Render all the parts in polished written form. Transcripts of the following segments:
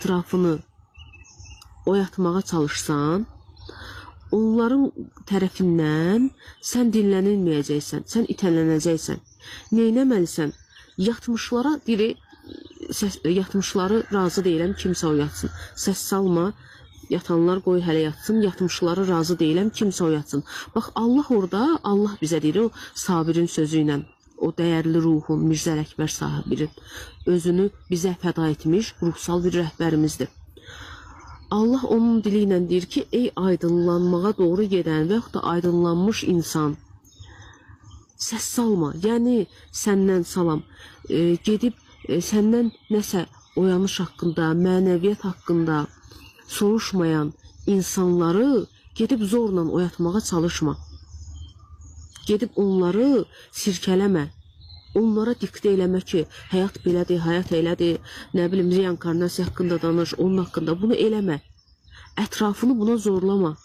ətrafını oyatmağa çalışsan, onların tərəfindən sən dinlənilməyəcəksən, sən itələnəcəksən. Neynəməlisən? Yatmışları razı deyiləm, kimsə oyatsın. Səs salma, yatanlar qoy hələ yatsın, yatmışları razı deyiləm, kimsə oyatsın. Bax, Allah orada, Allah bizə deyir, o Sabirin sözü ilə, o dəyərli ruhun, Mirzə Ələkbər Sabirin özünü bizə fəda etmiş ruhsal bir rəhbərimizdir. Allah onun dili ilə deyir ki, ey aydınlanmağa doğru gedən və yaxud da aydınlanmış insan, səs salma, yəni səndən salam, gedib səndən nəsə oyanış haqqında, mənəviyyat haqqında soruşmayan insanları gedib zorla oyatmağa çalışma. Gedib onları sirkələmə, onlara diktə eləmə ki, həyat belədir, həyat elədir, nə bilim, reinkarnasiya haqqında danış, onun haqqında, bunu eləmə. Ətrafını buna zorlama.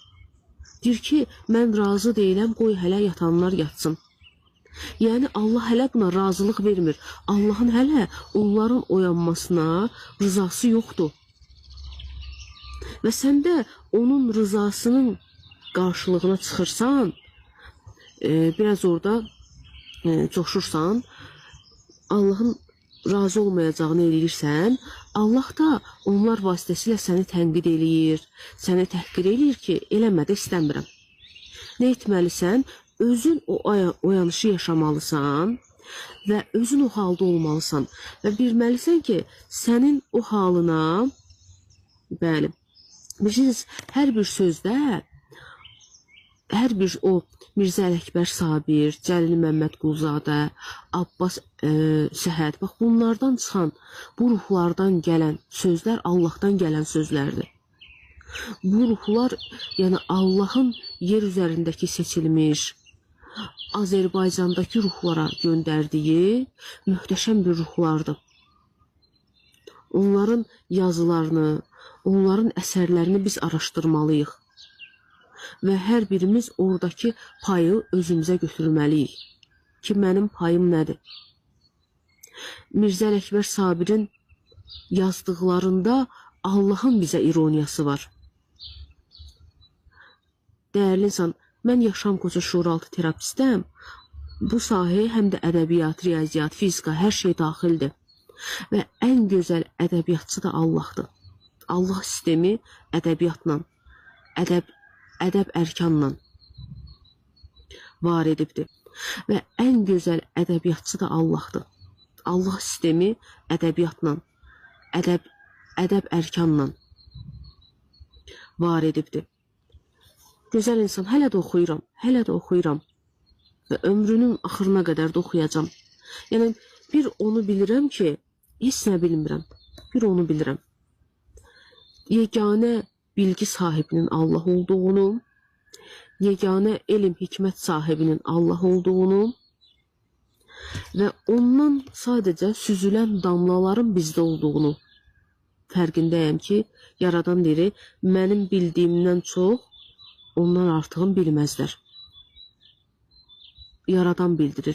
Deyir ki, mən razı deyiləm, qoy hələ yatanlar yatsın. Yəni, Allah hələ buna razılıq vermir. Allahın hələ onların oyanmasına rızası yoxdur. Və sən də onun rızasının qarşılığına çıxırsan, biraz orada coşursan, Allahın razı olmayacağını eləyirsən, Allah da onlar vasitəsilə səni tənqid eləyir, səni təhqir eləyir ki, eləmə də istəmirəm. Nə etməlisən? Özün o oyanışı yaşamalısan və özün o halda olmalısan və bilməlisən ki, sənin o halına, bəli, bilirsiniz, hər bir sözdə, hər bir o Mirzə Ələkbər Sabir, Cəlil Məmmədquluzadə, Abbas Səhət, bax bunlardan çıxan, bu ruhlardan gələn sözlər Allahdan gələn sözlərdir. Bu ruhlar, yəni Allahın yer üzərindəki seçilmiş, Azərbaycandakı ruhlara göndərdiyi möhtəşəm bir ruhlardır. Onların yazılarını, onların əsərlərini biz araşdırmalıyıq və hər birimiz oradakı payı özümüzə götürməliyik ki, mənim payım nədir? Mirzə Ələkbər Sabirin yazdıqlarında Allahın bizə ironiyası var. Dəyərli insan, mən Yaşam Koca Şuuraltı terapistəm. Bu sahəyə həm də ədəbiyyat, riyaziyyat, fizika, hər şey daxildir. Və ən gözəl ədəbiyyatçı da Allahdır. Allah sistemi ədəbiyyatla, ədəb ərkanla var edibdir. Və ən gözəl ədəbiyyatçı da Allahdır. Allah sistemi ədəbiyyatla, ədəb ərkanla var edibdir. Gözəl insan, hələ də oxuyuram və ömrünün axırına qədər də oxuyacam. Yəni, bir onu bilirəm ki, heç nə bilmirəm, bir onu bilirəm. Yeganə bilgi sahibinin Allah olduğunu, yeganə elm, hikmət sahibinin Allah olduğunu və ondan sadəcə süzülən damlaların bizdə olduğunu fərqindəyəm ki, Yaradan deyir, mənim bildiyimdən çox ondan artığını bilməzlər. Yaradan bildirir.